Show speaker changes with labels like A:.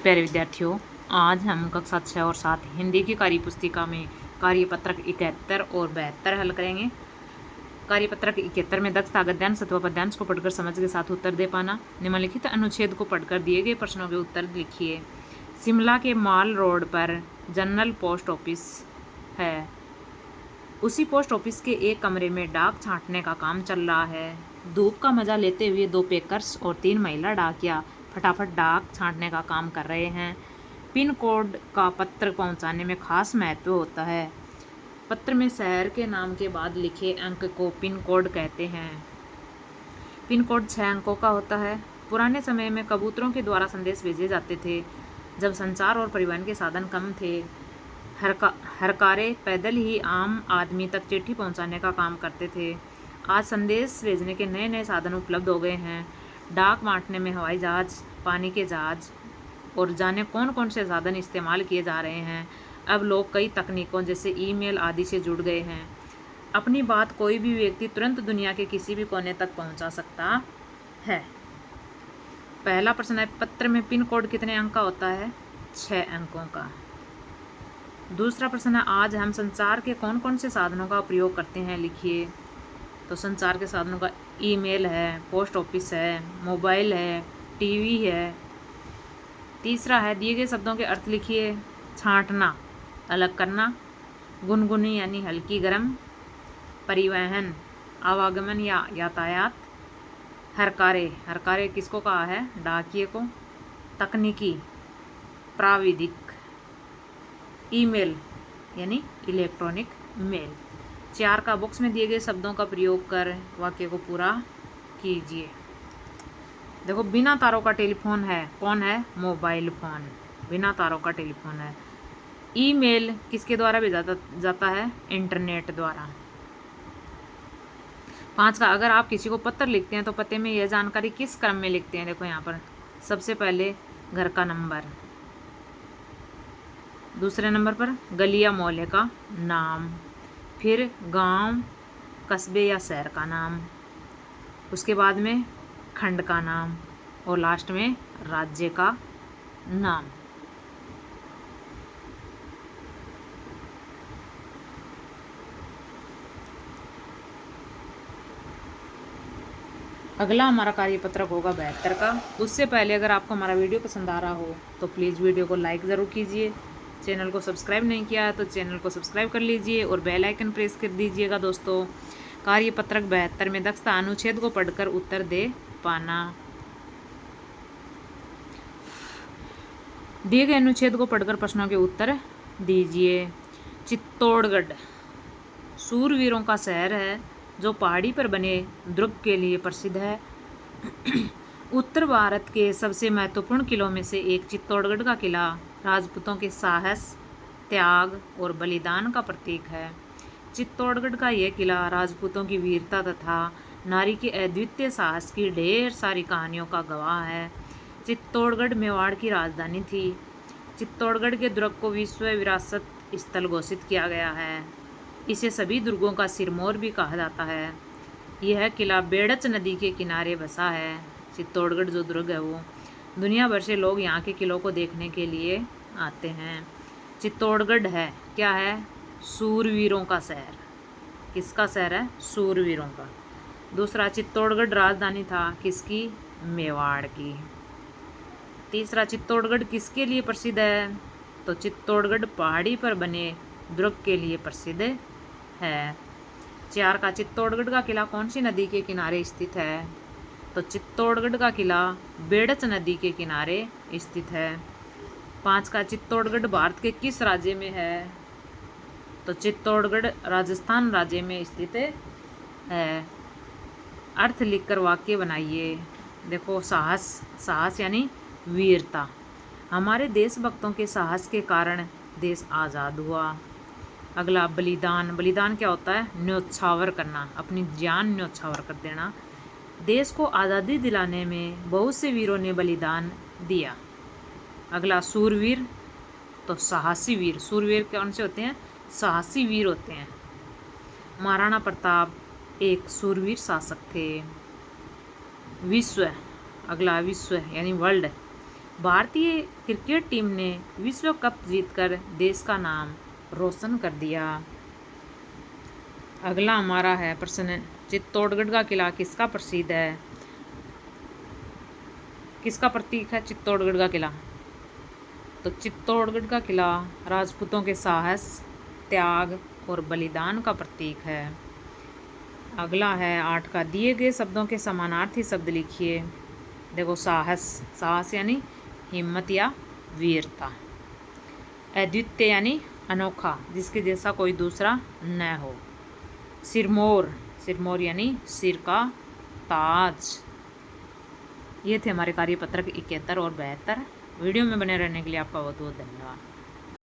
A: प्यारे विद्यार्थियों, आज हम कक्षा 6 और 7 हिंदी की कार्य पुस्तिका में कार्यपत्रक 71 और 72 हल करेंगे। कार्यपत्रक 71 में दक्ष गद्यांश अथवा पद्यांश को पढ़कर समझ के साथ उत्तर दे पाना। निम्नलिखित अनुच्छेद को पढ़कर दिए गए प्रश्नों के उत्तर लिखिए। शिमला के माल रोड पर जनरल पोस्ट ऑफिस है। उसी पोस्ट ऑफिस के एक कमरे में डाक छांटने का काम चल रहा है। धूप का मजा लेते हुए 2 पैकर्स और 3 महिला डाकिया फटाफट डाक छांटने का काम कर रहे हैं। पिन कोड का पत्र पहुंचाने में खास महत्व होता है। पत्र में शहर के नाम के बाद लिखे अंक को पिन कोड कहते हैं। पिन कोड 6 अंकों का होता है। पुराने समय में कबूतरों के द्वारा संदेश भेजे जाते थे। जब संचार और परिवहन के साधन कम थे, हरकारे पैदल ही आम आदमी तक चिट्ठी पहुंचाने का काम करते थे। आज संदेश भेजने के नए नए साधन उपलब्ध हो गए हैं। डाक बांटने में हवाई जहाज, पानी के जहाज और जाने कौन कौन से साधन इस्तेमाल किए जा रहे हैं। अब लोग कई तकनीकों जैसे ईमेल आदि से जुड़ गए हैं। अपनी बात कोई भी व्यक्ति तुरंत दुनिया के किसी भी कोने तक पहुंचा सकता है। पहला प्रश्न है, पत्र में पिन कोड कितने अंक का होता है? 6 अंकों का। दूसरा प्रश्न है, आज हम संचार के कौन कौन से साधनों का प्रयोग करते हैं, लिखिए। तो संचार के साधनों का ईमेल है, पोस्ट ऑफिस है, मोबाइल है, टीवी है। तीसरा है, दिए गए शब्दों के अर्थ लिखिए। छांटना, अलग करना। गुनगुनी यानी हल्की गर्म। परिवहन, आवागमन या यातायात। हरकारे, हरकारे किसको कहा है? डाकिये को। तकनीकी, प्राविधिक। ईमेल यानी इलेक्ट्रॉनिक मेल। 4 का बॉक्स में दिए गए शब्दों का प्रयोग कर वाक्य को पूरा कीजिए। देखो, बिना तारों का टेलीफोन है, कौन है? मोबाइल फोन बिना तारों का टेलीफोन है। ईमेल किसके द्वारा भेजा जाता है? इंटरनेट द्वारा। 5 का, अगर आप किसी को पत्र लिखते हैं तो पते में यह जानकारी किस क्रम में लिखते हैं? देखो यहाँ पर सबसे पहले घर का नंबर, दूसरे नंबर पर गली या मोहल्ले का नाम, फिर गांव, कस्बे या शहर का नाम, उसके बाद में खंड का नाम और लास्ट में राज्य का नाम। अगला हमारा कार्यपत्रक होगा 72 का। उससे पहले अगर आपको हमारा वीडियो पसंद आ रहा हो तो प्लीज़ वीडियो को लाइक ज़रूर कीजिए। चैनल को सब्सक्राइब नहीं किया तो चैनल को सब्सक्राइब कर लीजिए और बेल आइकन प्रेस कर दीजिएगा। दोस्तों, कार्यपत्रक 72 में दक्षता अनुच्छेद को पढ़कर उत्तर दे पाना। दिए गए अनुच्छेद को पढ़कर प्रश्नों के उत्तर दीजिए। चित्तौड़गढ़ सूरवीरों का शहर है जो पहाड़ी पर बने दुर्ग के लिए प्रसिद्ध है। उत्तर भारत के सबसे महत्वपूर्ण किलों में से एक चित्तौड़गढ़ का किला राजपूतों के साहस, त्याग और बलिदान का प्रतीक है। चित्तौड़गढ़ का यह किला राजपूतों की वीरता तथा नारी के अद्वितीय साहस की ढेर सारी कहानियों का गवाह है। चित्तौड़गढ़ मेवाड़ की राजधानी थी। चित्तौड़गढ़ के दुर्ग को विश्व विरासत स्थल घोषित किया गया है। इसे सभी दुर्गों का सिरमौर भी कहा जाता है। यह किला बेड़च नदी के किनारे बसा है। चित्तौड़गढ़ जो दुर्ग है वो दुनिया भर से लोग यहाँ के किलों को देखने के लिए आते हैं। चित्तौड़गढ़ है क्या है? सूरवीरों का शहर। किसका शहर है? सूरवीरों का। दूसरा, चित्तौड़गढ़ राजधानी था किसकी? मेवाड़ की। तीसरा, चित्तौड़गढ़ किसके लिए प्रसिद्ध है? तो चित्तौड़गढ़ पहाड़ी पर बने दुर्ग के लिए प्रसिद्ध है। 4 का, चित्तौड़गढ़ का किला कौन सी नदी के किनारे स्थित है? तो चित्तौड़गढ़ का किला बेड़च नदी के किनारे स्थित है। 5 का, चित्तौड़गढ़ भारत के किस राज्य में है? तो चित्तौड़गढ़ राजस्थान राज्य में स्थित है। अर्थ लिखकर वाक्य बनाइए। देखो, साहस, साहस यानी वीरता। हमारे देशभक्तों के साहस के कारण देश आज़ाद हुआ। अगला, बलिदान। बलिदान क्या होता है? न्योछावर करना, अपनी जान न्योछावर कर देना। देश को आज़ादी दिलाने में बहुत से वीरों ने बलिदान दिया। अगला, सूरवीर, तो साहसी वीर। सूरवीर कौन से होते हैं? साहसी वीर होते हैं। महाराणा प्रताप एक सूरवीर शासक थे। विश्व, अगला विश्व यानी वर्ल्ड। भारतीय क्रिकेट टीम ने विश्व कप जीतकर देश का नाम रोशन कर दिया। अगला हमारा है प्रश्न, चित्तौड़गढ़ का किला किसका प्रसिद्ध है? किसका प्रतीक है चित्तौड़गढ़ का किला? तो चित्तौड़गढ़ का किला राजपूतों के साहस, त्याग और बलिदान का प्रतीक है। अगला है 8 का, दिए गए शब्दों के समानार्थी शब्द लिखिए। देखो, साहस, साहस यानी हिम्मत या वीरता। अद्वितीय यानी अनोखा, जिसके जैसा कोई दूसरा न हो। सिरमौर, सिरमौर यानी सिर का ताज। ये थे हमारे कार्यपत्रक 71 और 72। वीडियो में बने रहने के लिए आपका बहुत बहुत धन्यवाद।